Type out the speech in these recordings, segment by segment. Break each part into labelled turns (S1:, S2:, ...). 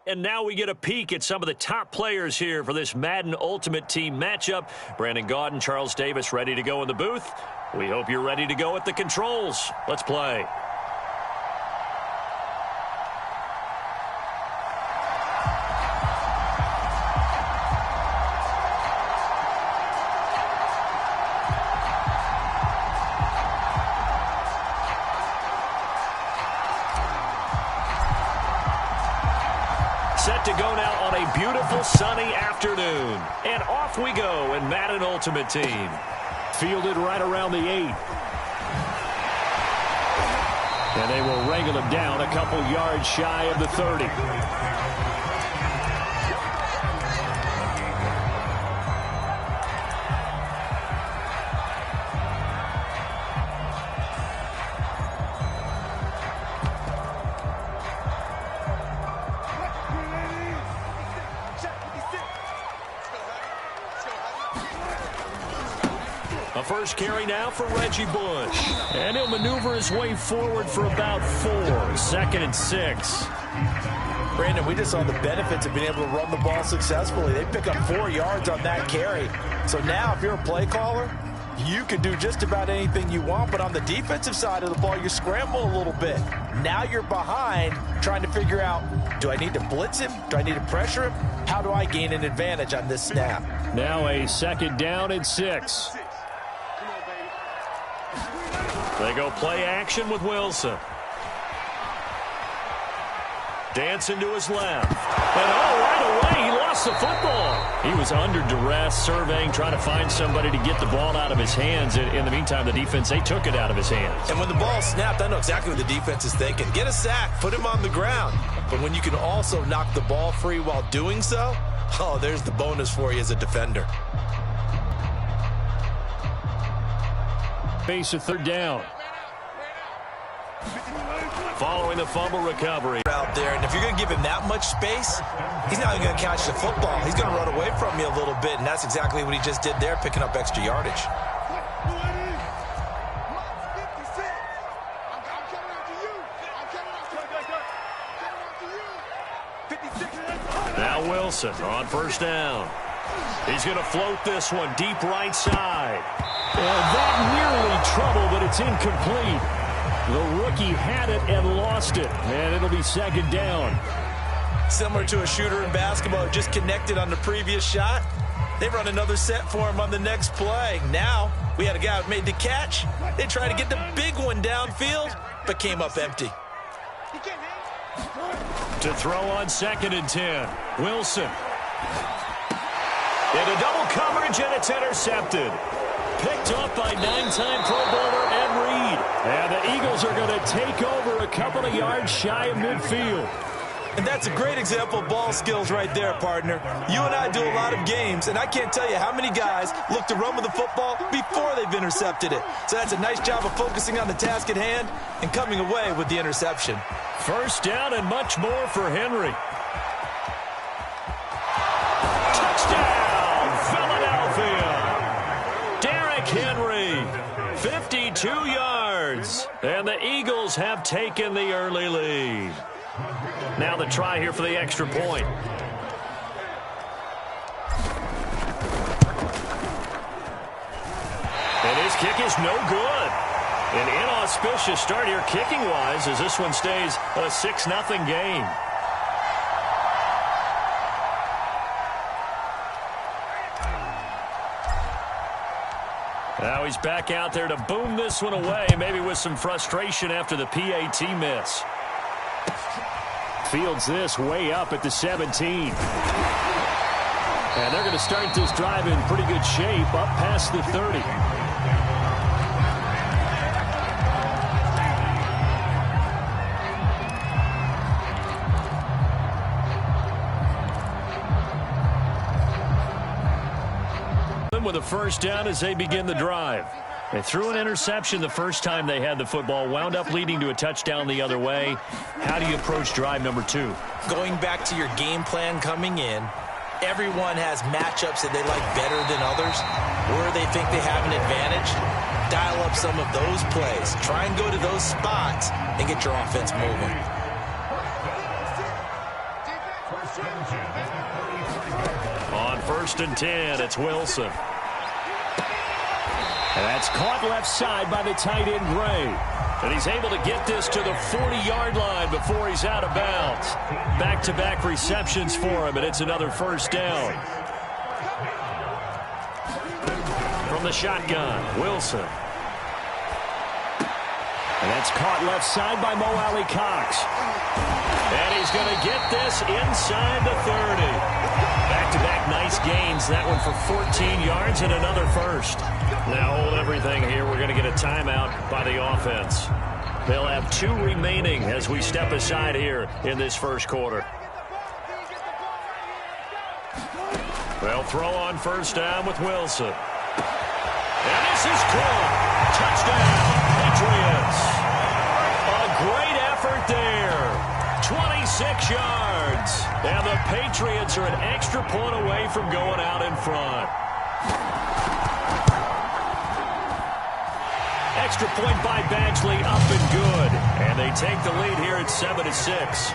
S1: And now we get a peek at some of the top players here for this Madden Ultimate Team matchup. Brandon Gaudin, Charles Davis ready to go in the booth. We hope you're ready to go at the controls. Let's play. Set to go now on a beautiful sunny afternoon. And off we go in Madden Ultimate Team. Fielded right around the 8. And they will wrangle him down a couple yards shy of the 30. A first carry now for Reggie Bush. And he'll maneuver his way forward for about 4. 2nd and 6.
S2: Brandon, we just saw the benefits of being able to run the ball successfully. They pick up 4 yards on that carry. So now if you're a play caller, you can do just about anything you want. But on the defensive side of the ball, you scramble a little bit. Now you're behind trying to figure out, do I need to blitz him? Do I need to pressure him? How do I gain an advantage on this snap?
S1: Now a 2nd down and 6. They go play action with Wilson. Dancing to his left. And right away, he lost the football. He was under duress, surveying, trying to find somebody to get the ball out of his hands. In the meantime, the defense, they took it out of his hands.
S2: And when the ball snapped, I know exactly what the defense is thinking. Get a sack, put him on the ground. But when you can also knock the ball free while doing so, oh, there's the bonus for you as a defender.
S1: Face a 3rd down. Following the fumble recovery.
S2: Out there, and if you're going to give him that much space, he's not even going to catch the football. He's going to run away from you a little bit, and that's exactly what he just did there, picking up extra yardage.
S1: Now Wilson on 1st down. He's going to float this one deep right side. And that nearly trouble, but it's incomplete. The rookie had it and lost it, and it'll be 2nd down.
S2: Similar to a shooter in basketball, just connected on the previous shot. They run another set for him on the next play. Now, we had a guy who made the catch. They tried to get the big one downfield, but came up empty.
S1: To throw on 2nd and 10. Wilson. Into double coverage, and it's intercepted. Picked up by 9-time Pro Bowler Ed Reed. And the Eagles are going to take over a couple of yards shy of midfield.
S2: And that's a great example of ball skills right there, partner. You and I do a lot of games, and I can't tell you how many guys look to run with the football before they've intercepted it. So that's a nice job of focusing on the task at hand and coming away with the interception.
S1: 1st down and much more for Henry. Touchdown, Philadelphia. Derrick Henry, 52 yards. And the Eagles have taken the early lead. Now the try here for the extra point. And his kick is no good. An inauspicious start here kicking-wise as this one stays a 6-0 game. Now he's back out there to boom this one away, maybe with some frustration after the PAT miss. Fields this way up at the 17. And they're going to start this drive in pretty good shape up past the 30. With a 1st down as they begin the drive. They threw an interception the first time they had the football, wound up leading to a touchdown the other way. How do you approach drive number 2?
S2: Going back to your game plan coming in, everyone has matchups that they like better than others, where they think they have an advantage. Dial up some of those plays. Try and go to those spots and get your offense moving.
S1: first and 10. It's Wilson.
S3: And that's caught left side by the tight end, Gray.
S1: And he's able to get this to the 40-yard line before he's out of bounds. Back-to-back receptions for him, and it's another first down. From the shotgun, Wilson.
S3: And that's caught left side by Mo Alley Cox.
S1: And he's going to get this inside the 30. Back-to-back nice gains. That one for 14 yards and another first. Now hold everything here. We're going to get a timeout by the offense. They'll have 2 remaining as we step aside here in this first quarter. They'll throw on first down with Wilson. And this is caught. Touchdown, Patriots. A great effort there. 26 yards. And the Patriots are an extra point away from going out in front. Extra point by Badgley, up and good. And they take the lead here at 7-6.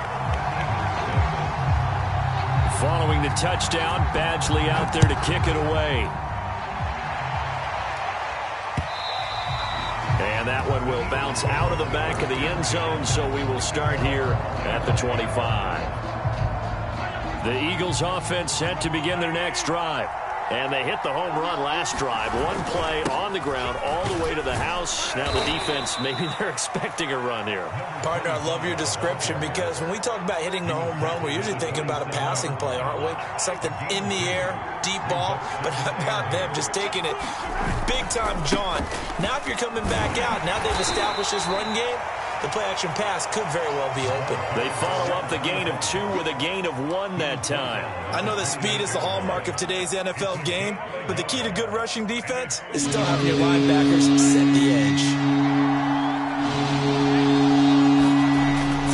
S1: Following the touchdown, Badgley out there to kick it away. And that one will bounce out of the back of the end zone, so we will start here at the 25. The Eagles offense set to begin their next drive. And they hit the home run last drive. One play on the ground all the way to the house. Now the defense, maybe they're expecting a run here.
S2: Partner, I love your description because when we talk about hitting the home run, we're usually thinking about a passing play, aren't we? Something in the air, deep ball. But how about them just taking it big-time jaunt? Now if you're coming back out, now they've established this run game, the play-action pass could very well be open.
S1: They follow up the gain of 2 with a gain of 1 that time.
S2: I know that speed is the hallmark of today's NFL game, but the key to good rushing defense is still having your linebackers set the edge.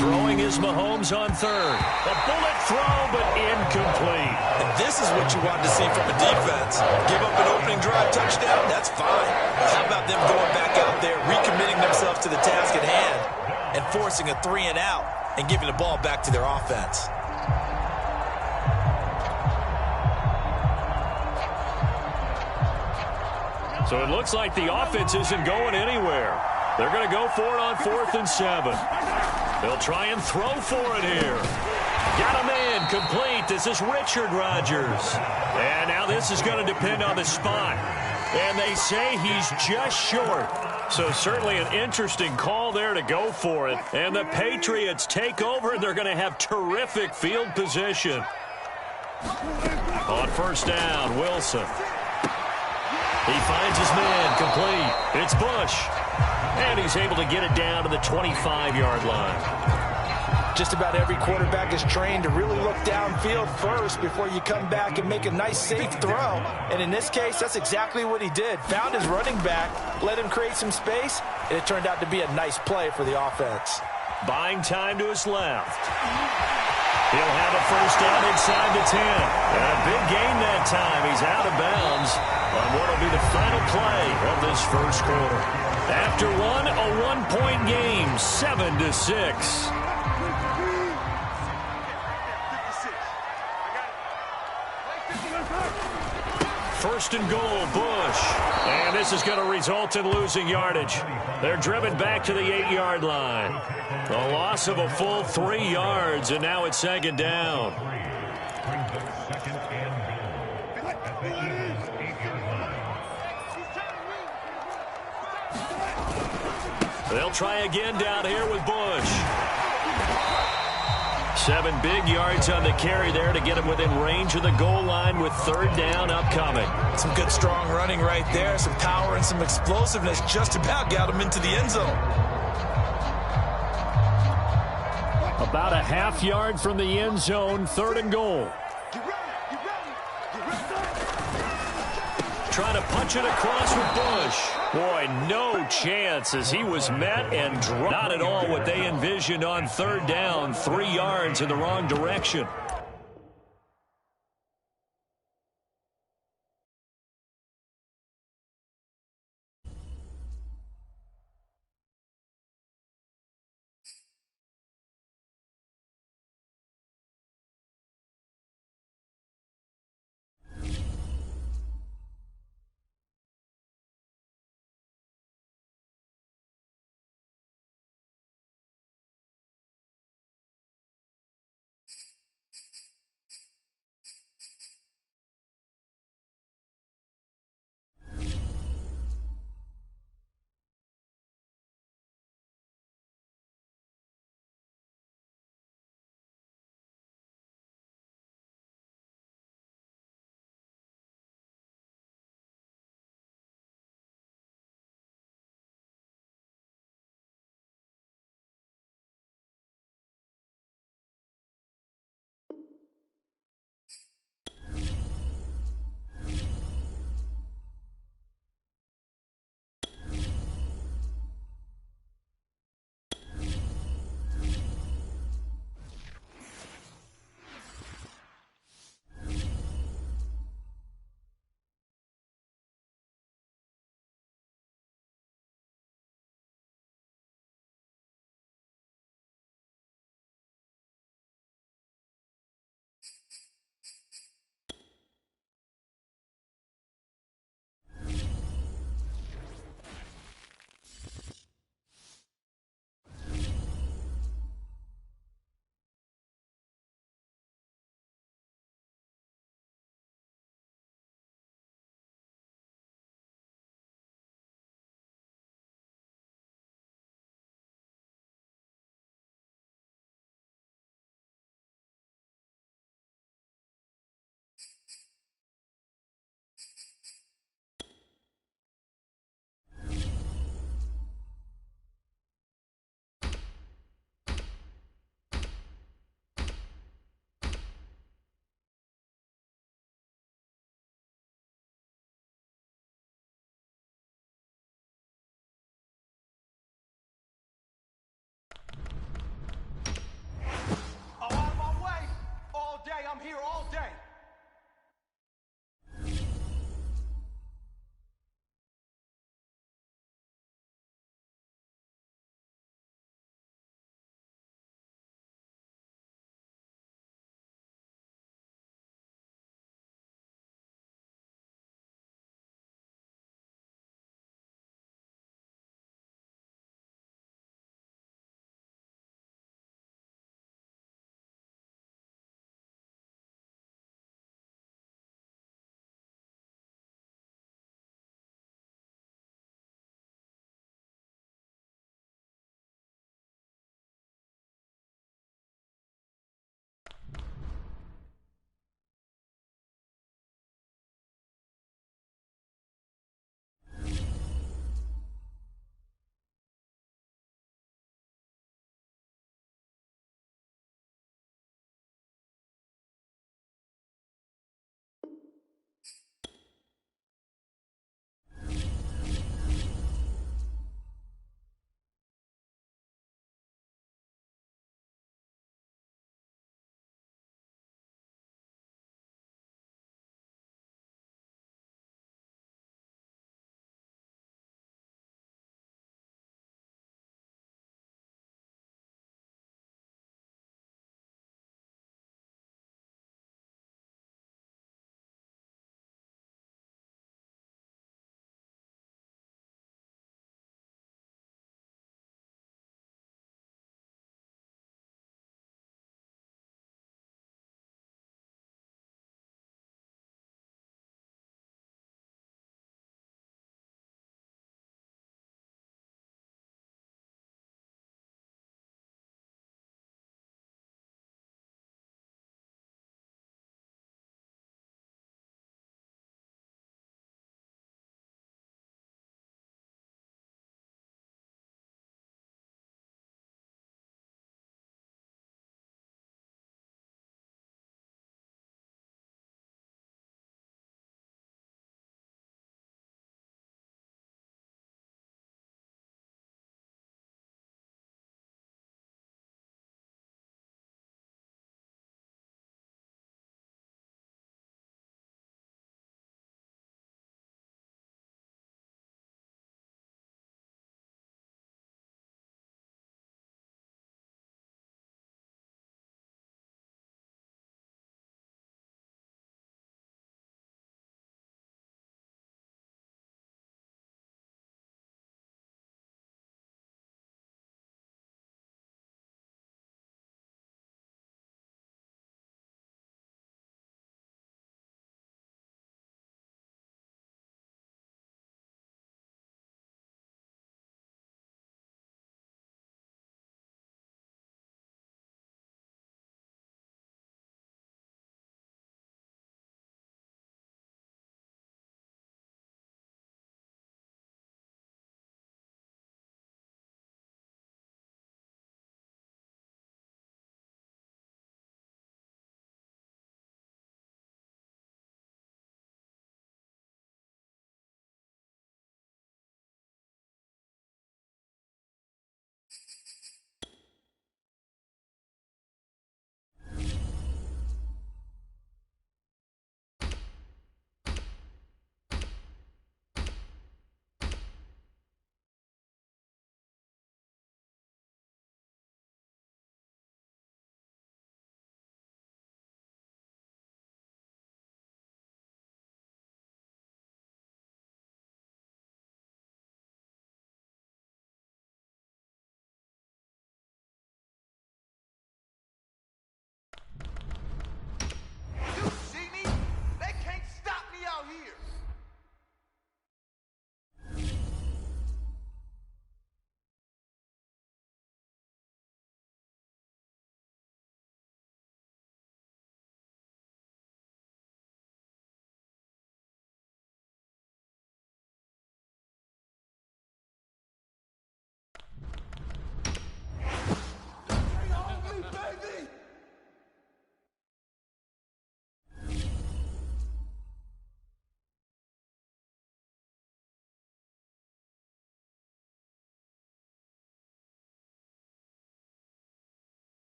S1: Throwing is Mahomes on third. A bullet throw, but incomplete.
S2: And this is what you want to see from a defense. Give up an opening drive touchdown, that's fine. How about them going back out there, recommitting themselves to the task at hand, and forcing a 3-and-out and giving the ball back to their offense.
S1: So it looks like the offense isn't going anywhere. They're going to go for it on 4th and 7. They'll try and throw for it here. Got a man complete. This is Richard Rodgers. And now this is going to depend on the spot. And they say he's just short. So certainly an interesting call there to go for it. And the Patriots take over, and they're going to have terrific field position. On first down, Wilson. He finds his man complete. It's Bush. And he's able to get it down to the 25-yard line.
S2: Just about every quarterback is trained to really look downfield first before you come back and make a nice, safe throw. And in this case, that's exactly what he did. Found his running back, let him create some space, and it turned out to be a nice play for the offense.
S1: Buying time to his left. He'll have a first down inside the 10. And a big gain that time. He's out of bounds on what will be the final play of this first quarter. After one, a one-point game, 7-6. First and goal, Bush. And this is going to result in losing yardage. They're driven back to the 8-yard line. A loss of a full 3 yards, and now it's second down. They'll try again down here with Bush. 7 big yards on the carry there to get him within range of the goal line with third down upcoming.
S2: Some good, strong running right there. Some power and some explosiveness just about got him into the end zone.
S3: About a half yard from the end zone, third and goal.
S1: Trying to punch it across with Bush. Boy, no chance as he was met and dropped. Not at all what they envisioned on third down. 3 yards in the wrong direction.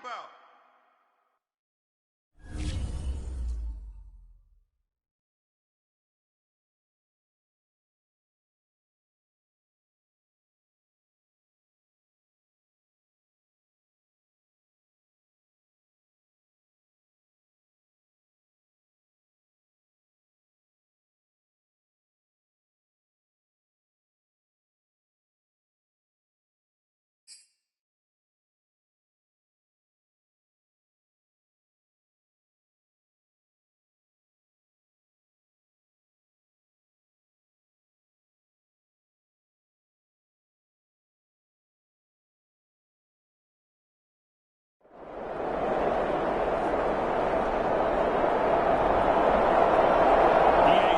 S4: foul.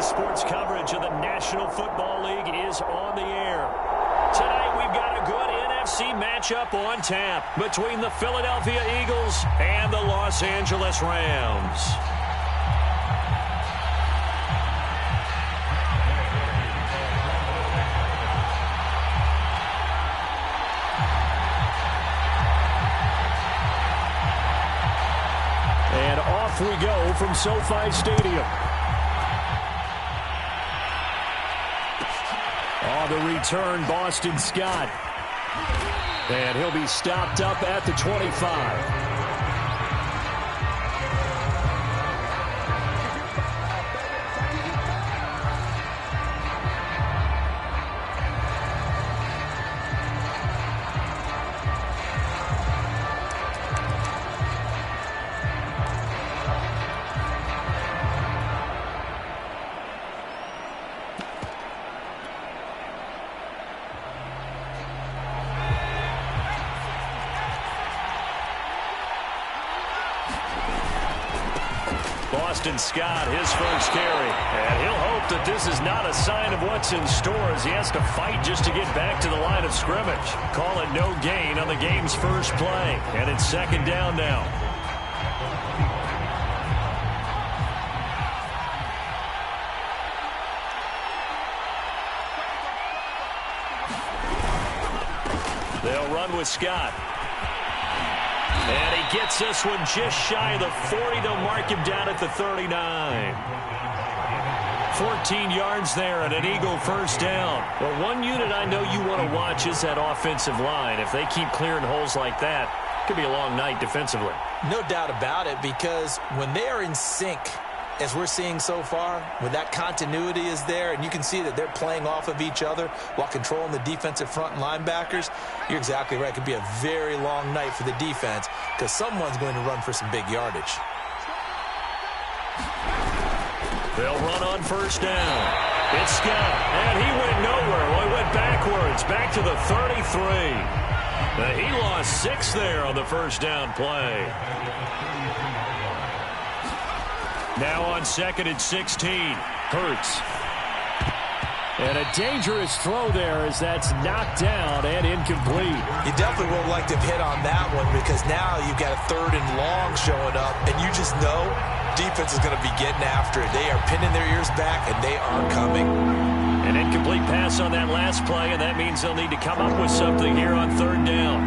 S3: Sports coverage of the National Football League is on the air. Tonight we've got a good NFC matchup on tap between the Philadelphia Eagles and the Los Angeles Rams. And off we go from SoFi Stadium. On the return, Boston Scott. And he'll be stopped up at the 25. Boston Scott, his first carry. And he'll hope that this is not a sign of what's in store as he has to fight just to get back to the line of scrimmage. Call it no gain on the game's first play. And it's second down now. They'll run with Scott. And he gets this one just shy of the 40. They'll mark him down at the 39. 14 yards there and an Eagle first down. Well, one unit I know you want to watch is that offensive line. If they keep clearing holes like that, it could be a long night defensively.
S2: No doubt about it, because when they are in sync, as we're seeing so far, when that continuity is there and you can see that they're playing off of each other while controlling the defensive front and linebackers, you're exactly right. It could be a very long night for the defense because someone's going to run for some big yardage.
S3: They'll run on first down. It's Scott, and he went nowhere. Well, he went backwards, back to the 33. He lost 6 there on the first down play. Now on second and 16, Hurts. And a dangerous throw there as that's knocked down and incomplete.
S2: You definitely would like to have hit on that one because now you've got a third and long showing up, and you just know defense is going to be getting after it. They are pinning their ears back, and they are coming.
S3: An incomplete pass on that last play, and that means they'll need to come up with something here on third down.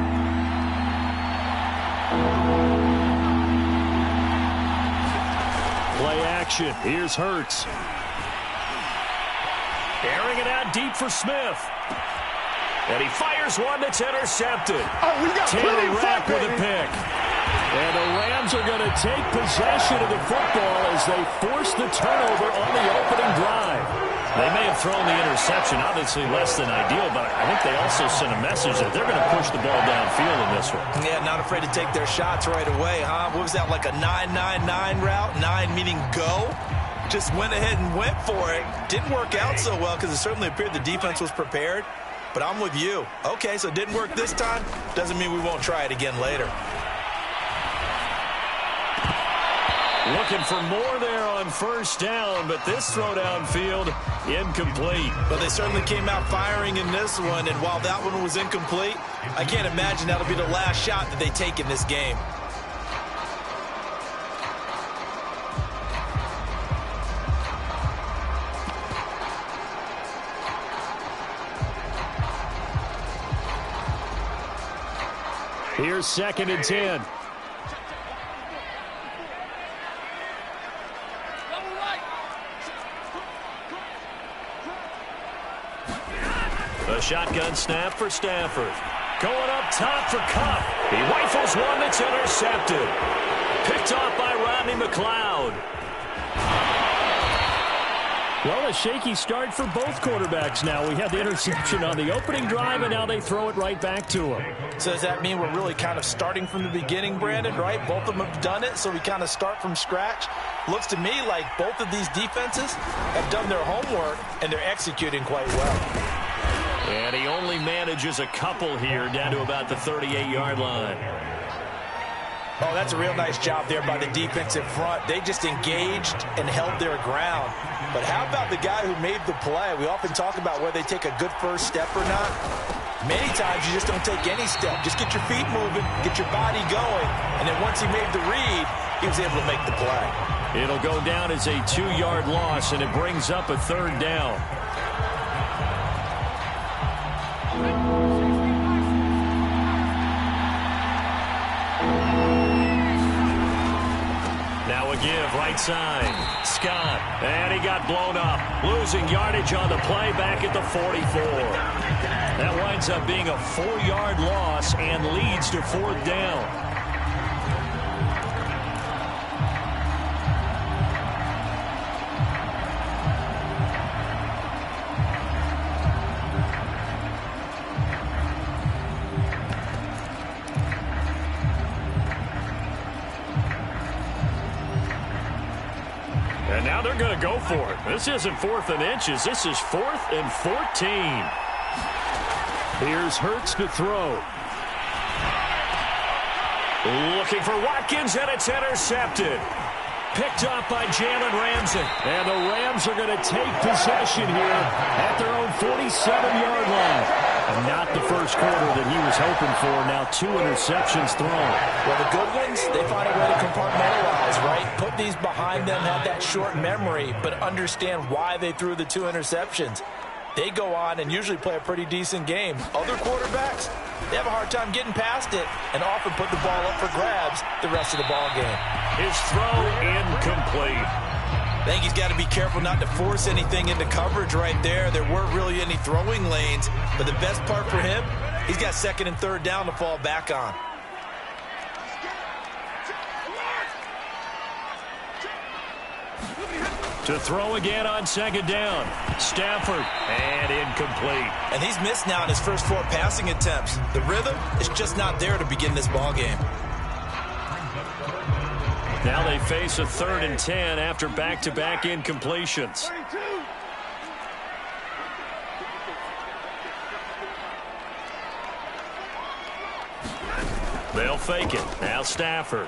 S3: Play action. Here's Hurts. Airing it out deep for Smith. And he fires one that's intercepted.
S5: Oh, we got plenty of
S3: Rapp with a pick. And the Rams are going to take possession of the football as they force the turnover on the opening drive. They may have thrown the interception, obviously less than ideal, but I think they also sent a message that they're going to push the ball downfield in this one.
S2: Yeah, not afraid to take their shots right away, huh? What was that, like a 9-9-9 route? 9 meaning go? Just went ahead and went for it. Didn't work out so well because it certainly appeared the defense was prepared. But I'm with you. Okay, so it didn't work this time. Doesn't mean we won't try it again later.
S3: Looking for more there on first down, but this throw downfield, incomplete.
S2: But they certainly came out firing in this one, and while that one was incomplete, I can't imagine that'll be the last shot that they take in this game.
S3: Here's second and 10.
S1: shotgun snap for Stafford. Going up top for Kupp. He rifles one that's intercepted. Picked off by Rodney McLeod.
S3: Well, a shaky start for both quarterbacks now. We had the interception on the opening drive, and now they throw it right back to him.
S2: So does that mean we're really kind of starting from the beginning, Brandon, right? Both of them have done it, so we kind of start from scratch. Looks to me like both of these defenses have done their homework, and they're executing quite well.
S1: And he only manages a couple here down to about the 38-yard line.
S2: Oh, that's a real nice job there by the defensive front. They just engaged and held their ground. But how about the guy who made the play? We often talk about whether they take a good first step or not. Many times you just don't take any step. Just get your feet moving, get your body going, and then once he made the read, he was able to make the play.
S1: It'll go down as a 2-yard loss, and it brings up a third down. Now a give, right side. Scott, and he got blown up. Losing yardage on the play back at the 44. That winds up being a 4-yard loss and leads to fourth down. And now they're going to go for it. This isn't 4th and inches. This is 4th and 14. Here's Hurts to throw. Looking for Watkins, and it's intercepted. Picked off by Jalen Ramsey. And the Rams are going to take possession here at their own 47-yard line. And not the first quarter that he was hoping for. Now 2 interceptions thrown.
S2: Well, the good ones, they find a way to compartmentalize, right? Put these behind them, have that short memory, but understand why they threw the 2 interceptions. They go on and usually play a pretty decent game. Other quarterbacks, they have a hard time getting past it and often put the ball up for grabs the rest of the ball game.
S1: His throw incomplete.
S2: I think he's got to be careful not to force anything into coverage right there. There weren't really any throwing lanes, but the best part for him, he's got 2nd and 3rd down to fall back on.
S1: To throw again on 2nd down. Stafford, and incomplete.
S2: And he's missed now in his first 4 passing attempts. The rhythm is just not there to begin this ball game.
S1: Now they face a 3rd and 10 after back-to-back incompletions. They'll fake it. Now Stafford.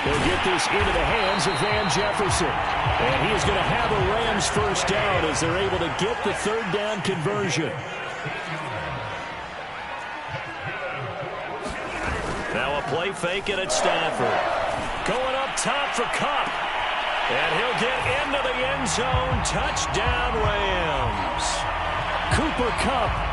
S1: They'll get this into the hands of Van Jefferson. And he is going to have a Rams first down as they're able to get the 3rd down conversion. Now a play fake it at Stafford. Going up top for Kupp. And he'll get into the end zone. Touchdown, Rams. Cooper Kupp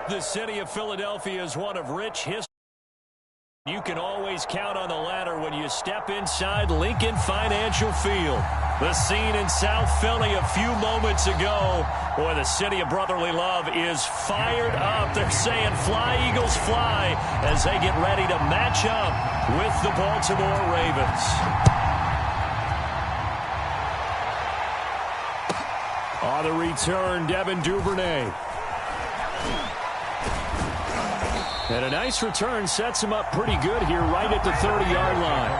S3: The city of Philadelphia is one of rich history. You can always count on the ladder when you step inside Lincoln Financial Field. The scene in South Philly a few moments ago. Boy, the city of brotherly love is fired up. They're saying fly, Eagles, fly, as they get ready to match up with the Baltimore Ravens. On the return, Devin Duvernay. And a nice return sets him up pretty good here right at the 30-yard line.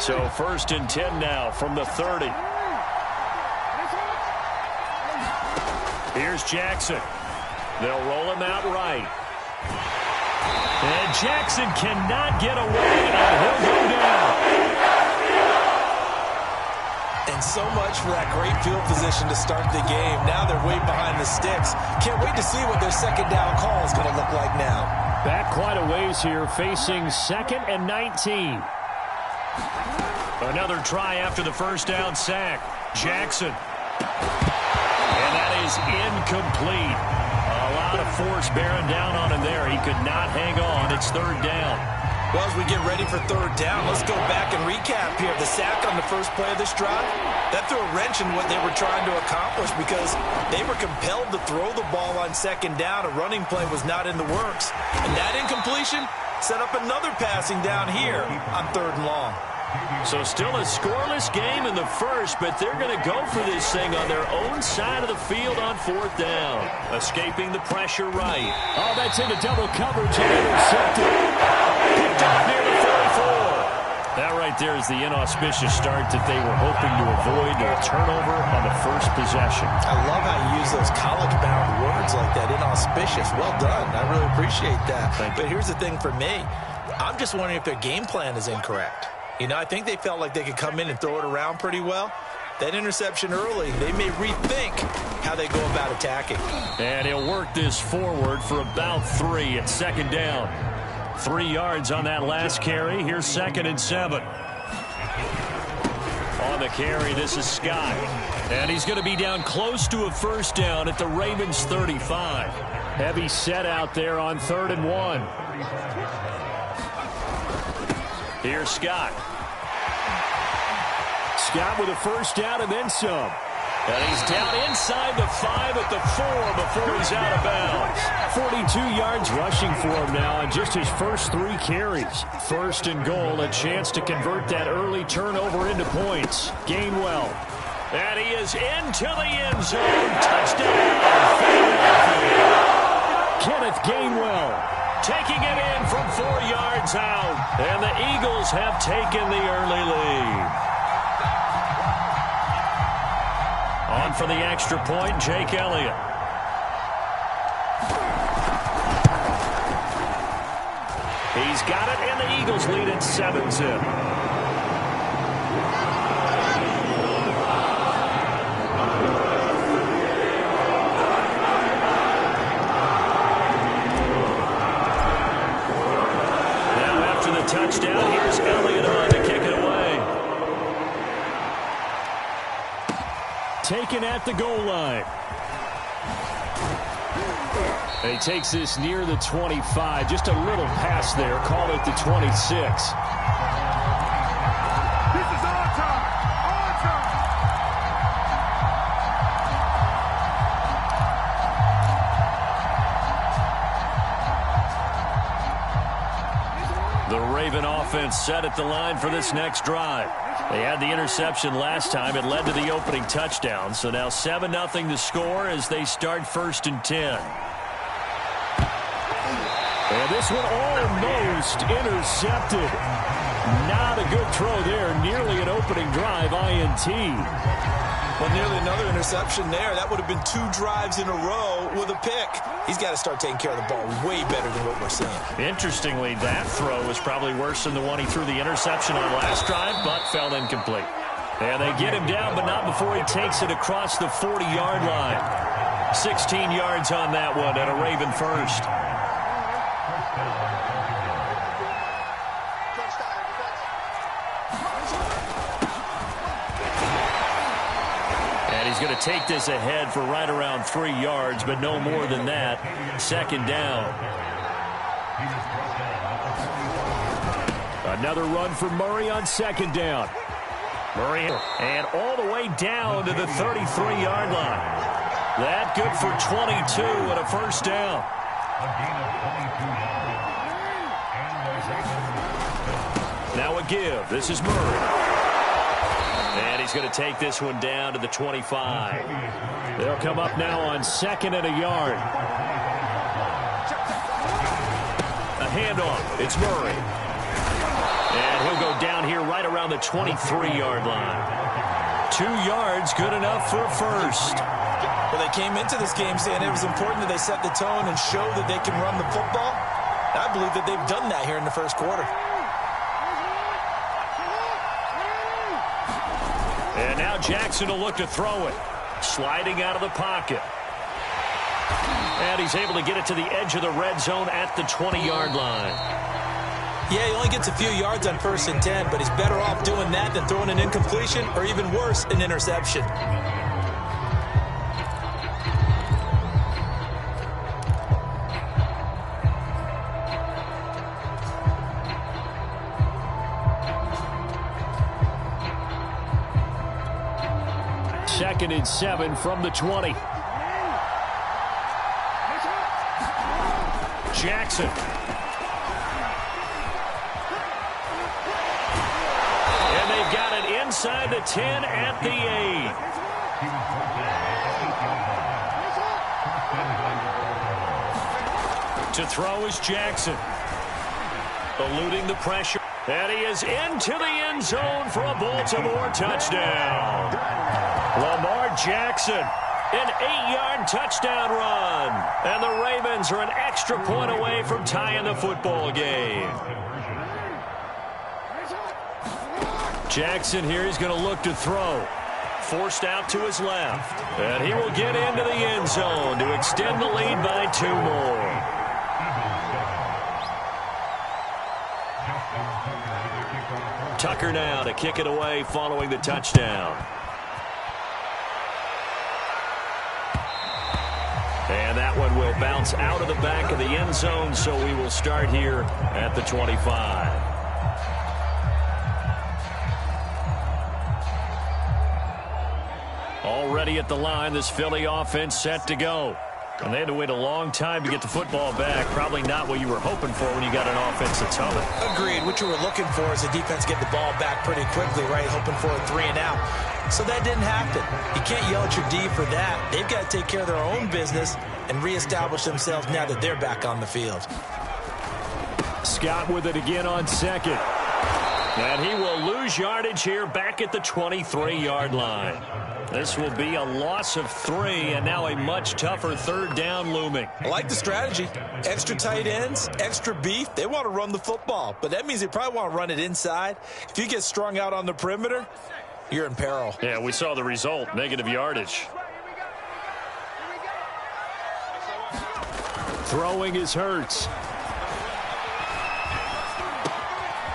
S3: So 1st and 10 now from the 30. Here's Jackson. They'll roll him out right. And Jackson cannot get away, and he'll go down.
S2: And so much for that great field position to start the game. Now they're way behind the sticks. Can't wait to see what their second down call is going to look like now.
S3: Back quite a ways here, facing 2nd and 19. Another try after the first down sack. Jackson. And that is incomplete. A lot of force bearing down on him there. He could not hang on. It's 3rd down.
S2: Well, as we get ready for 3rd down, let's go back and recap here. The sack on the first play of this drive, that threw a wrench in what they were trying to accomplish because they were compelled to throw the ball on 2nd down. A running play was not in the works. And that incompletion set up another passing down here on 3rd and long.
S3: So still a scoreless game in the first, but they're going to go for this thing on their own side of the field on 4th down. Escaping the pressure right. Oh, that's into double coverage and intercepted. Picked off near the 44. That right there is the inauspicious start that they were hoping to avoid, a turnover on the first possession.
S2: I love how you use those college-bound words like that, inauspicious. Well done. I really appreciate that. But here's the thing for me. I'm just wondering if their game plan is incorrect. You know, I think they felt like they could come in and throw it around pretty well. That interception early, they may rethink how they go about attacking.
S3: And he'll work this forward for about 3 at 2nd down. 3 yards on that last carry. Here's 2nd and 7. On the carry, this is Scott. And he's going to be down close to a 1st down at the Ravens 35. Heavy set out there on 3rd and 1. Here's Scott. Scott with a 1st down and then some. And he's down inside the 5 at the 4 before he's out of bounds. 42 yards rushing for him now on just his first 3 carries. 1st and goal, a chance to convert that early turnover into points. Gainwell. And he is into the end zone. Touchdown. Kenneth Gainwell. Taking it in from 4 yards out. And the Eagles have taken the early lead. On for the extra point, Jake Elliott. He's got it, and the Eagles lead at 7-0. Touchdown. Here's Elliott on to kick it away. Taken at the goal line. He takes this near the 25. Just a little pass there. Call it the 26. Offense set at the line for this next drive. They had the interception last time. It led to the opening touchdown. So now 7-0 to score as they start 1st and 10. And this one almost intercepted. Not a good throw there. Nearly an opening drive INT.
S2: Well, nearly another interception there. That would have been 2 drives in a row with a pick. He's got to start taking care of the ball way better than what we're seeing.
S3: Interestingly, that throw was probably worse than the one he threw the interception on last drive, but fell incomplete. And they get him down, but not before he takes it across the 40-yard line.
S1: 16 yards on that one and a Raven first. And he's going to take this ahead for right around 3 yards, but no more than that. Second down. Another run for Murray on second down. Murray, and all the way down to the 33-yard line. That good for 22 and a first down. Now a give. This is Murray. And he's going to take this one down to the 25. They'll come up now on second and a yard. A handoff. It's Murray. And he'll go down here right around the 23-yard line. 2 yards, good enough for a first.
S2: Well, they came into this game saying it was important that they set the tone and show that they can run the football. I believe that they've done that here in the first quarter.
S1: And now Jackson will look to throw it. Sliding out of the pocket. And he's able to get it to the edge of the red zone at the 20-yard line.
S2: Yeah, he only gets a few yards on 1st and 10, but he's better off doing that than throwing an incompletion or even worse, an interception.
S3: Second and 7 from the 20.
S1: Jackson. And they've got it inside the 10 at the 8. To throw is Jackson. Eluding the pressure. And he is into the end zone for a Baltimore touchdown. Lamar Jackson, an 8-yard touchdown run. And the Ravens are an extra point away from tying the football game. Jackson here is going to look to throw. Forced out to his left. And he will get into the end zone to extend the lead by 2 more. Tucker now to kick it away following the touchdown. And that one will bounce out of the back of the end zone, so we will start here at the 25. Already at the line, this Philly offense set to go. And they had to wait a long time to get the football back. Probably not what you were hoping for when you got an offense that's humming.
S2: Agreed. What you were looking for is the defense get the ball back pretty quickly, right? Hoping for a 3 and out. So that didn't happen. You can't yell at your D for that. They've got to take care of their own business and reestablish themselves now that they're back on the field.
S3: Scott with it again on second.
S1: And he will lose yardage here back at the 23-yard line. This will be a loss of 3, and now a much tougher 3rd down looming.
S2: I like the strategy. Extra tight ends, extra beef. They want to run the football, but that means they probably want to run it inside. If you get strung out on the perimeter, you're in peril.
S1: Yeah, we saw the result, negative yardage.
S3: Throwing is Hurts.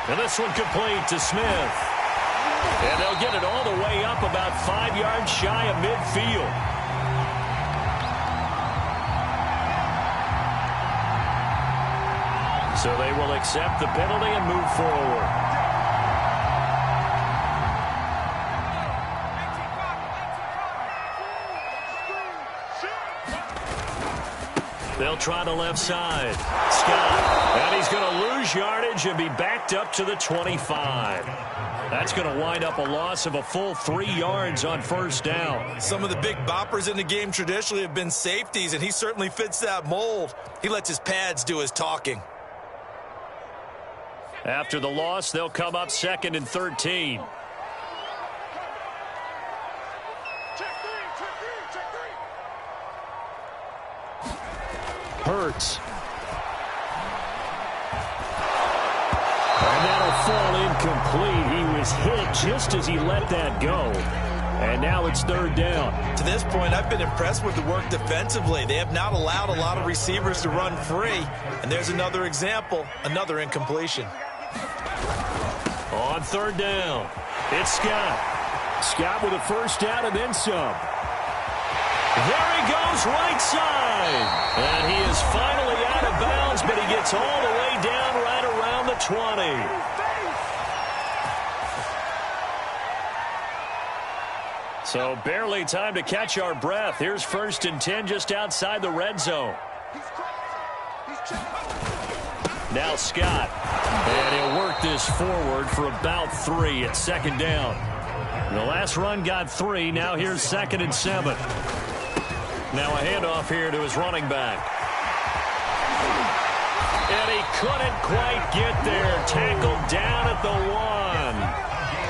S1: And this one complete to Smith. And they'll get it all the way up about 5 yards shy of midfield. So they will accept the penalty and move forward. They'll try the left side. Scott. And he's going to lose yardage and be backed up to the 25. That's going to wind up a loss of a full 3 yards on 1st down.
S2: Some of the big boppers in the game traditionally have been safeties, and he certainly fits that mold. He lets his pads do his talking.
S1: After the loss, they'll come up 2nd and 13.
S3: Hurts. And that'll fall incomplete. He was hit just as he let that go. And now it's third down.
S2: To this point, I've been impressed with the work defensively. They have not allowed a lot of receivers to run free. And there's another example, another incompletion.
S3: On third down, it's Scott. Scott with a first down and then some. There he goes, right side. And he is finally out of bounds, but he gets all the way down right around the 20. So barely time to catch our breath. Here's 1st and 10 just outside the red zone. Now Scott. And he'll work this forward for about 3 at 2nd down. The last run got 3. Now here's 2nd and 7. Now a handoff here to his running back. And he couldn't quite get there. Tackled down at the 1.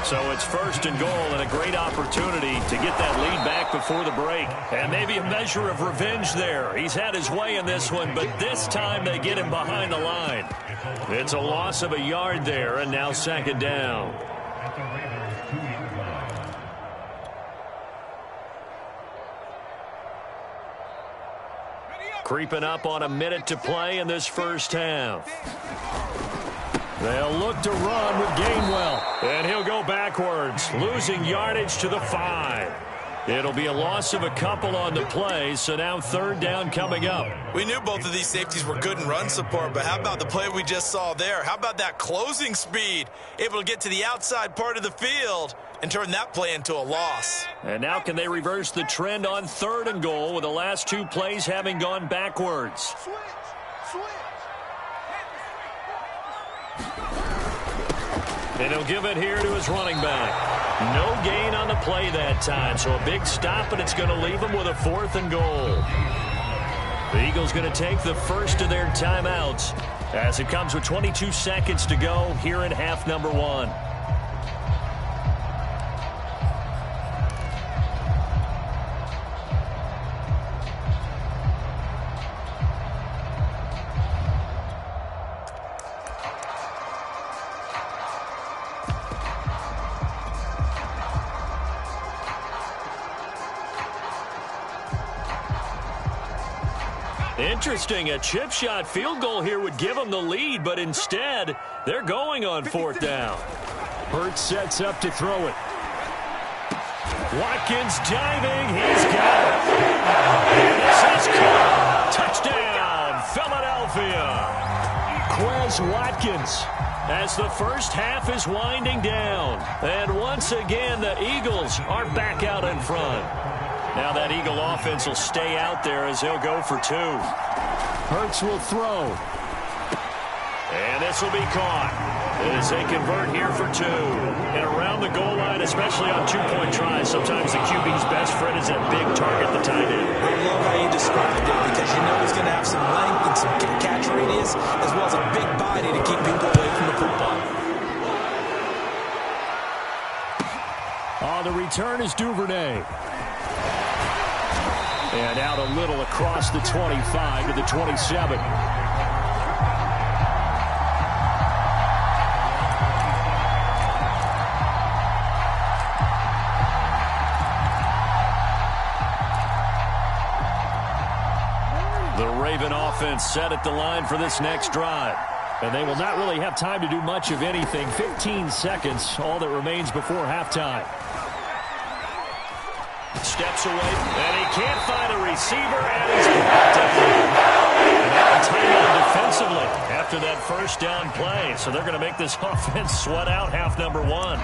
S3: So it's 1st and goal and a great opportunity to get that lead back before the break. And maybe a measure of revenge there. He's had his way in this one, but this time they get him behind the line. It's a loss of a yard there, and now 2nd down. Creeping up on a minute to play in this first half. They'll look to run with Gainwell. And he'll go backwards, losing yardage to the 5. It'll be a loss of a couple on the play, so now 3rd down coming up.
S2: We knew both of these safeties were good in run support, but how about the play we just saw there? How about that closing speed? Able to get to the outside part of the field and turn that play into a loss.
S3: And now can they reverse the trend on 3rd and goal with the last 2 plays having gone backwards? And he'll give it here to his running back. No gain on the play that time, so a big stop, and it's going to leave him with a 4th and goal. The Eagles going to take the first of their timeouts as it comes with 22 seconds to go here in half number 1. Interesting, a chip shot field goal here would give them the lead, but instead, they're going on 4th down. Hurts sets up to throw it. Watkins diving, he's got it. And this is caught. Touchdown, Philadelphia. Quez Watkins as the first half is winding down. And once again, the Eagles are back out in front. Now that Eagle offense will stay out there as they'll go for 2. Hurts will throw. And this will be caught as they convert here for 2. And around the goal line, especially on 2-point tries, sometimes the QB's best friend is that big target, the tight end.
S2: I love how you described it because you know he's going to have some length and some catch radius as well as a big body to keep people away from the football.
S3: On the return is Duvernay. And out a little across the 25 to the 27. The Raven offense set at the line for this next drive. And they will not really have time to do much of anything. 15 seconds, all that remains before halftime. Steps away, and he can't find a receiver, and he's brought down. And now a timeout defensively after that first down play. So they're going to make this offense sweat out half number 1.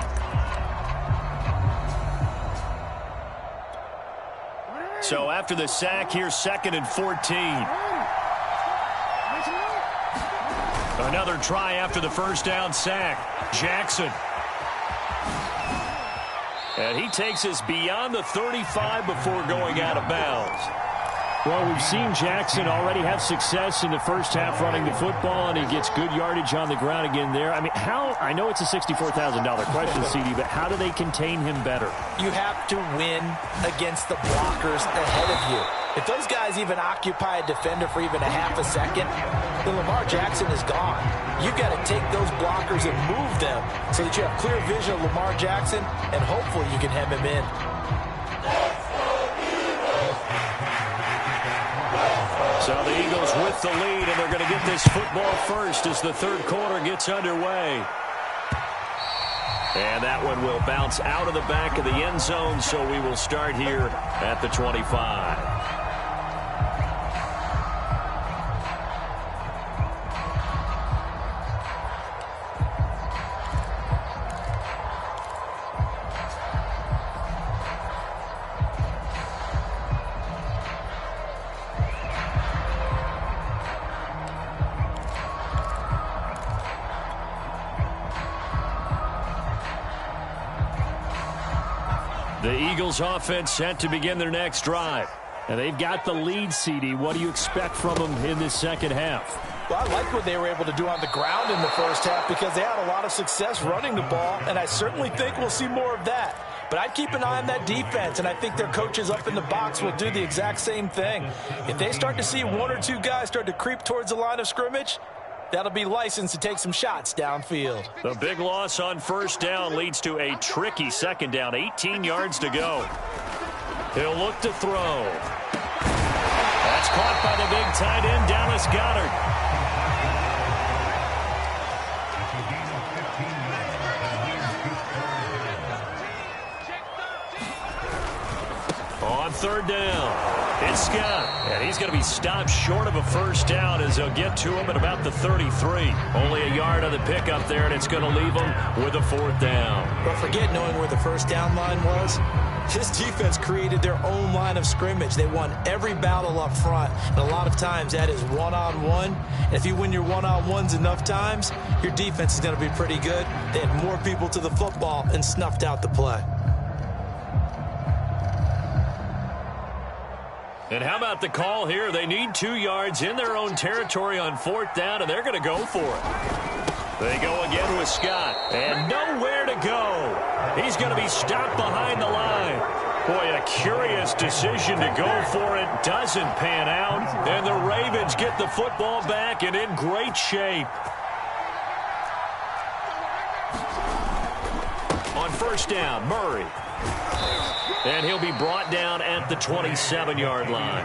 S3: So after the sack, here's 2nd and 14. Another try after the first down sack. Jackson. And he takes us beyond the 35 before going out of bounds. Well, we've seen Jackson already have success in the first half running the football, and he gets good yardage on the ground again there. I mean, I know it's a $64,000 question, CD, but how do they contain him better?
S2: You have to win against the blockers ahead of you. If those guys even occupy a defender for even a half a second, then Lamar Jackson is gone. You've got to take those blockers and move them so that you have clear vision of Lamar Jackson, and hopefully you can hem him in.
S3: the lead, and they're going to get this football first as the third quarter gets underway. And that one will bounce out of the back of the end zone, so we will start here at the 25. The Eagles offense set to begin their next drive. And they've got the lead, CD. What do you expect from them in this second half?
S2: Well, I like what they were able to do on the ground in the first half because they had a lot of success running the ball, and I certainly think we'll see more of that. But I'd keep an eye on that defense, and I think their coaches up in the box will do the exact same thing. If they start to see one or two guys start to creep towards the line of scrimmage, that'll be licensed to take some shots downfield.
S3: The big loss on first down leads to a tricky second down. 18 yards to go. He'll look to throw. That's caught by the big tight end, Dallas Goedert. On third down. It's Scott, and he's going to be stopped short of a first down as they'll get to him at about the 33. Only a yard on the pickup there, and it's going to leave him with a fourth down.
S2: But forget knowing where the first down line was. This defense created their own line of scrimmage. They won every battle up front, and a lot of times that is one-on-one. And if you win your one-on-ones enough times, your defense is going to be pretty good. They had more people to the football and snuffed out the play.
S3: And how about the call here? They need 2 yards in their own territory on fourth down, and they're going to go for it. They go again with Scott, and nowhere to go. He's going to be stopped behind the line. Boy, a curious decision to go for it. Doesn't pan out, and the Ravens get the football back and in great shape. On first down, Murray. And he'll be brought down at the 27-yard line.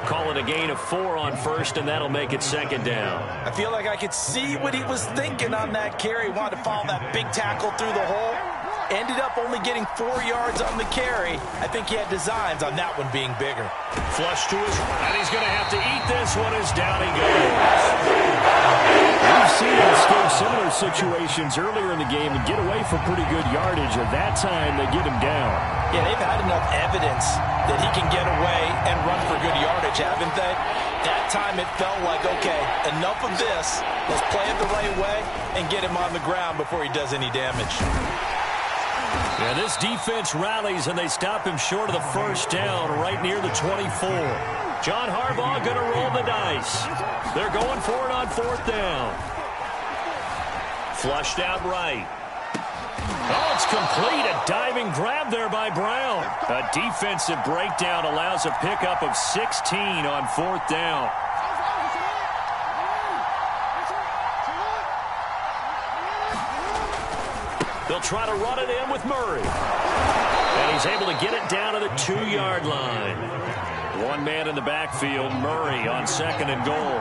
S3: Call it a gain of 4 on first, and that'll make it second down.
S2: I feel like I could see what he was thinking on that carry. Wanted to follow that big tackle through the hole. Ended up only getting 4 yards on the carry. I think he had designs on that one being bigger.
S3: Flush to his right. And he's going to have to eat this one as down he goes. We've seen him escape similar situations earlier in the game and get away from pretty good yardage. At that time, they get him down.
S2: Yeah, they've had enough evidence that he can get away and run for good yardage, haven't they? That time it felt like, okay, enough of this. Let's play it the right way and get him on the ground before he does any damage.
S3: Yeah, this defense rallies, and they stop him short of the first down right near the 24. John Harbaugh going to roll the dice. They're going for it on fourth down. Flushed out right. Oh, it's complete. A diving grab there by Brown. A defensive breakdown allows a pickup of 16 on fourth down. They'll try to run it in with Murray. And he's able to get it down to the 2-yard line. One man in the backfield, Murray on second and goal.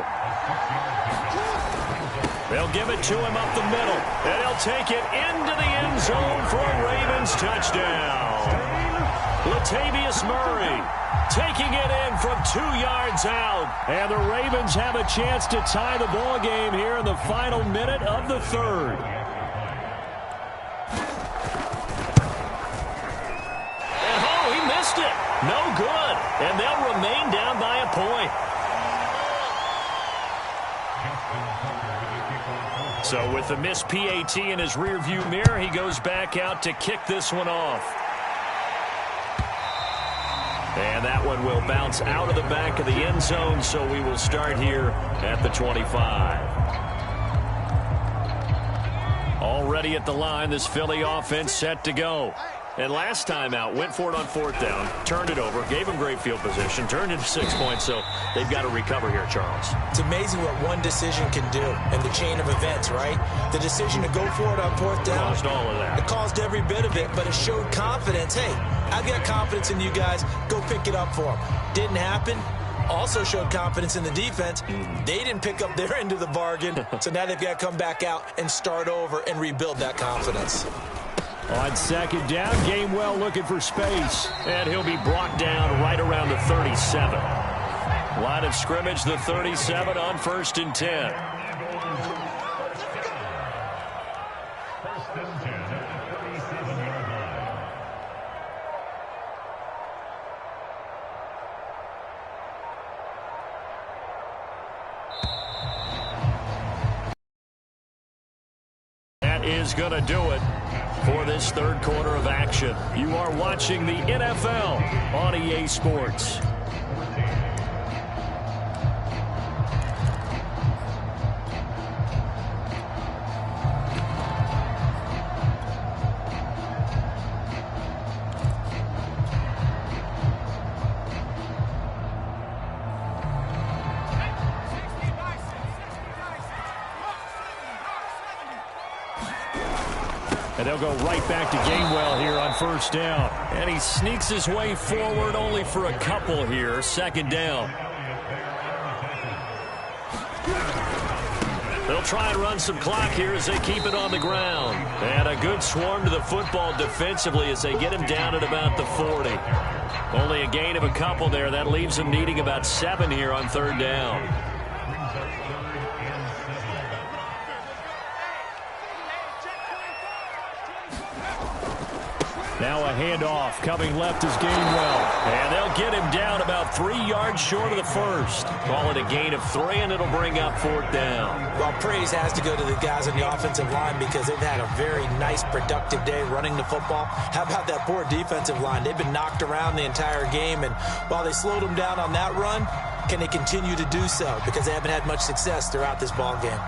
S3: They'll give it to him up the middle. And he'll take it into the end zone for a Ravens touchdown. Latavius Murray taking it in from 2 yards out. And the Ravens have a chance to tie the ball game here in the final minute of the third. No good, and they'll remain down by a point. So with the missed PAT in his rearview mirror, he goes back out to kick this one off. And that one will bounce out of the back of the end zone, so we will start here at the 25. Already at the line, this Philly offense set to go. And last time out, went for it on fourth down, turned it over, gave him great field position, turned into 6 points, so they've got to recover here, Charles.
S2: It's amazing what one decision can do in the chain of events, right? The decision to go for it on fourth down.
S3: Caused all of that.
S2: It caused every bit of it, but it showed confidence. Hey, I've got confidence in you guys. Go pick it up for them. Didn't happen. also showed confidence in the defense. They didn't pick up their end of the bargain, so now they've got to come back out and start over and rebuild that confidence.
S3: On second down, Gainwell looking for space.
S1: And he'll be brought down right around the 37. Line of scrimmage, the 37 on 1st and 10. That is going to do it for this third quarter of action. You are watching the NFL on EA Sports. And they'll go right back to Gainwell here on 1st down. And he sneaks his way forward only for a couple here. 2nd down. They'll try and run some clock here as they keep it on the ground. And a good swarm to the football defensively as they get him down at about the 40. Only a gain of a couple there. That leaves them needing about 7 here on 3rd down. Now a handoff coming left is Gainwell. And they'll get him down about 3 yards short of the first. Call it a gain of 3, and it'll bring up 4th down.
S2: Well, praise has to go to the guys on the offensive line because they've had a very nice, productive day running the football. How about that poor defensive line? They've been knocked around the entire game, and while they slowed them down on that run, can they continue to do so? Because they haven't had much success throughout this ball game.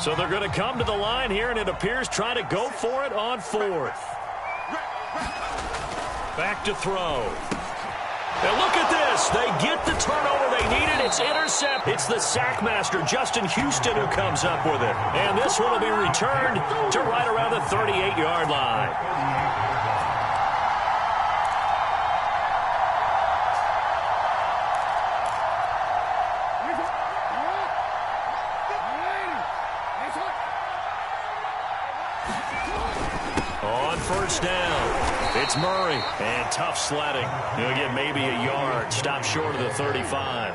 S1: So they're going to come to the line here, and it appears trying to go for it on 4th. Back to throw. And look at this. They get the turnover they needed. It's intercept. It's the sack master, Justin Houston, who comes up with it. And this one will be returned to right around the 38-yard line. On 1st down, it's Murray, and tough sledding. He'll get maybe a yard, stop short of the 35.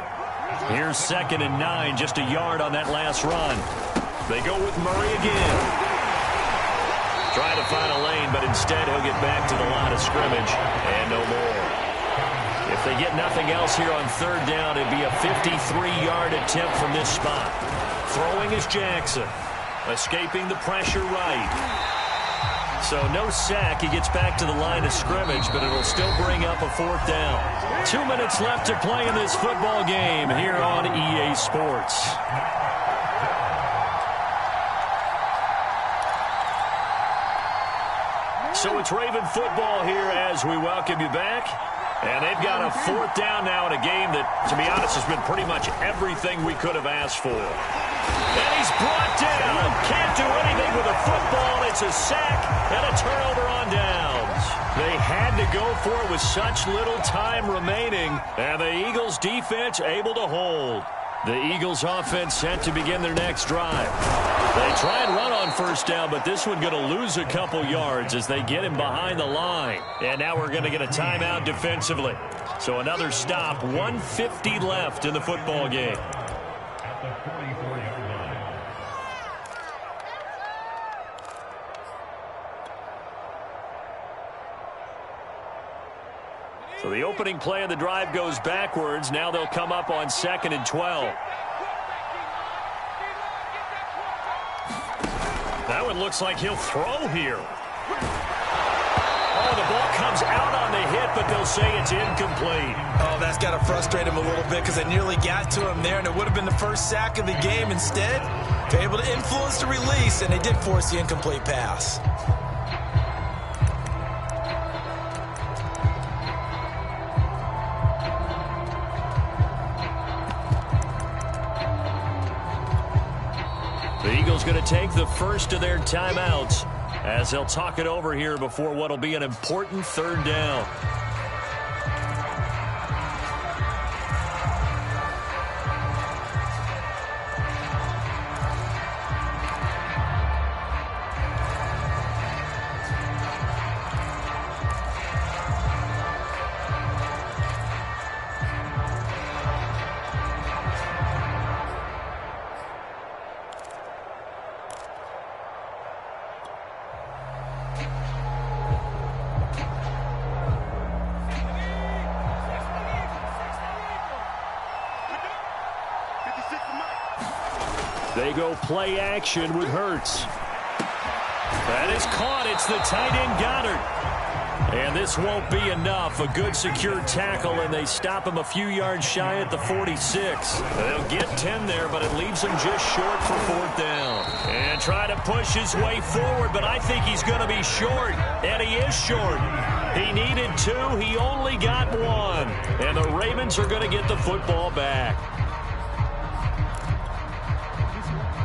S1: Here's 2nd and 9, just a yard on that last run. They go with Murray again. Trying to find a lane, but instead he'll get back to the line of scrimmage, and no more. If they get nothing else here on 3rd down, it'd be a 53-yard attempt from this spot. Throwing is Jackson, escaping the pressure right. So no sack. He gets back to the line of scrimmage, but it'll still bring up a 4th down. 2 minutes left to play in this football game here on EA Sports. So it's Raven football here as we welcome you back. And they've got a 4th down now in a game that, to be honest, has been pretty much everything we could have asked for. And he's brought down. Can't do anything with a football. It's a sack and a turnover on downs. They had to go for it with such little time remaining. And the Eagles defense able to hold. The Eagles offense set to begin their next drive. They try and run on 1st down, but this one going to lose a couple yards as they get him behind the line. And now we're going to get a timeout defensively. So another stop, 1:50 left in the football game. So the opening play of the drive goes backwards. Now they'll come up on 2nd and 12. That one looks like he'll throw here. Oh, the ball comes out on the hit, but they'll say it's incomplete.
S2: Oh, that's got to frustrate him a little bit because they nearly got to him there, and it would have been the first sack of the game. Instead, they're able to influence the release, and they did force the incomplete pass.
S1: The Eagles going to take the first of their timeouts as they'll talk it over here before what will be an important 3rd down.
S3: They go play action with Hurts. That is caught. It's the tight end Goddard. And this won't be enough. A good secure tackle, and they stop him a few yards shy at the 46. They'll get 10 there, but it leaves him just short for 4th down. And try to push his way forward, but I think he's going to be short. And he is short. He needed 2. He only got 1. And the Ravens are going to get the football back.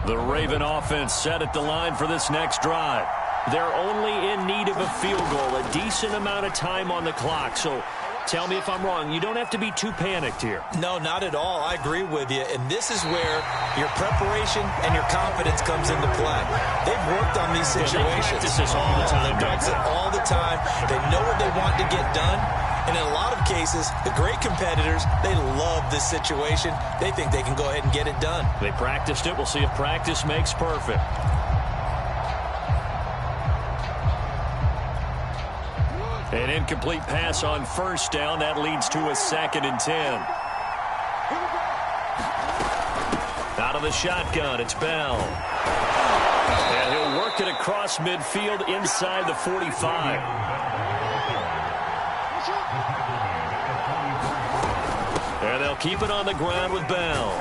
S3: The Raven offense set at the line for this next drive. They're only in need of a field goal, a decent amount of time on the clock. So tell me if I'm wrong. You don't have to be too panicked here.
S2: No, not at all. I agree with you. And this is where your preparation and your confidence comes into play. They've worked on these situations.
S3: They practice this all the time.
S2: They practice it all the time. They know what they want to get done. And in a lot of cases, the great competitors, they love this situation. They think they can go ahead and get it done.
S3: They practiced it. We'll see if practice makes perfect. An incomplete pass on 1st down. That leads to a 2nd and 10. Out of the shotgun, it's Bell. And he'll work it across midfield inside the 45. And they'll keep it on the ground with Bell.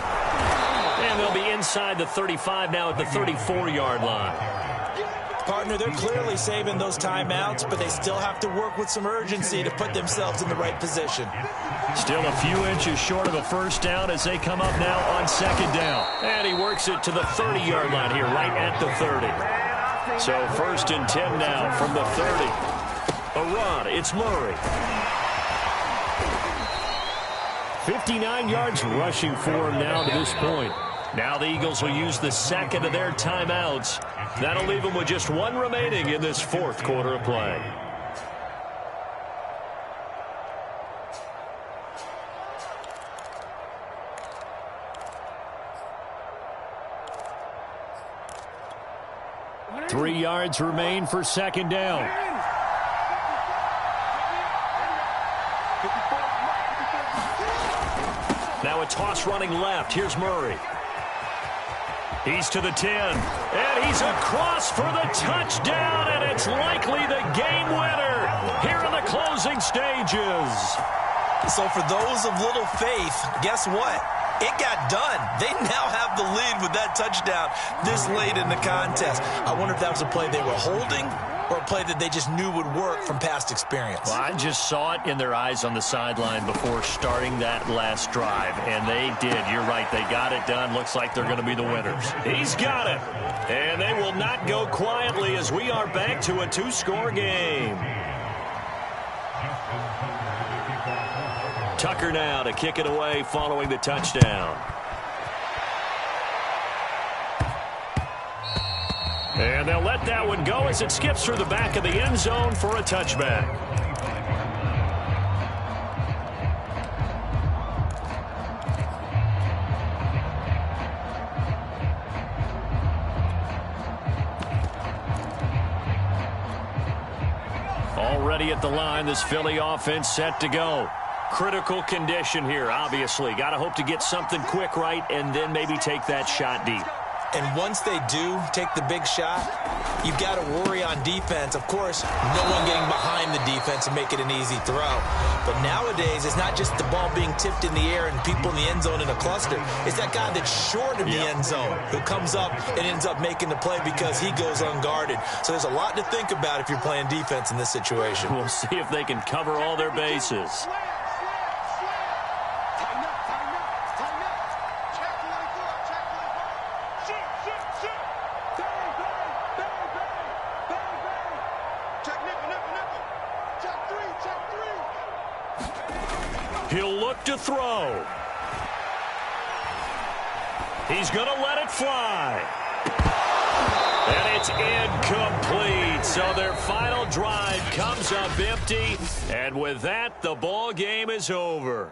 S3: And they'll be inside the 35 now at the 34-yard line.
S2: Partner, they're clearly saving those timeouts, but they still have to work with some urgency to put themselves in the right position.
S3: Still a few inches short of a 1st down as they come up now on 2nd down. And he works it to the 30-yard line here, right at the 30. So 1st and 10 now from the 30. A run, it's Murray. 59 yards rushing for him now to this point. Now the Eagles will use the 2nd of their timeouts. That'll leave them with just 1 remaining in this 4th quarter of play. Three yards remain for 2nd down. Now a toss running left. Here's Murray. He's to the 10, and he's across for the touchdown, and it's likely the game winner here in the closing stages.
S2: So for those of little faith, guess what? It got done. They now have the lead with that touchdown this late in the contest. I wonder if that was a play they were holding or a play that they just knew would work from past experience.
S3: Well, I just saw it in their eyes on the sideline before starting that last drive, and they did. You're right. They got it done. Looks like they're going to be the winners. He's got it. And they will not go quietly as we are back to a 2-score game. Tucker now to kick it away following the touchdown. And they'll let that one go as it skips through the back of the end zone for a touchback. Already at the line, this Philly offense set to go. Critical condition here, obviously. Got to hope to get something quick right and then maybe take that shot deep.
S2: And once they do take the big shot, you've got to worry on defense. Of course, no one getting behind the defense and make it an easy throw. But nowadays, it's not just the ball being tipped in the air and people in the end zone in a cluster. It's that guy that's short of the end zone who comes up and ends up making the play because he goes unguarded. So there's a lot to think about if you're playing defense in this situation.
S3: We'll see if they can cover all their bases. He'll look to throw. He's going to let it fly. And it's incomplete. So their final drive comes up empty. And with that, the ball game is over.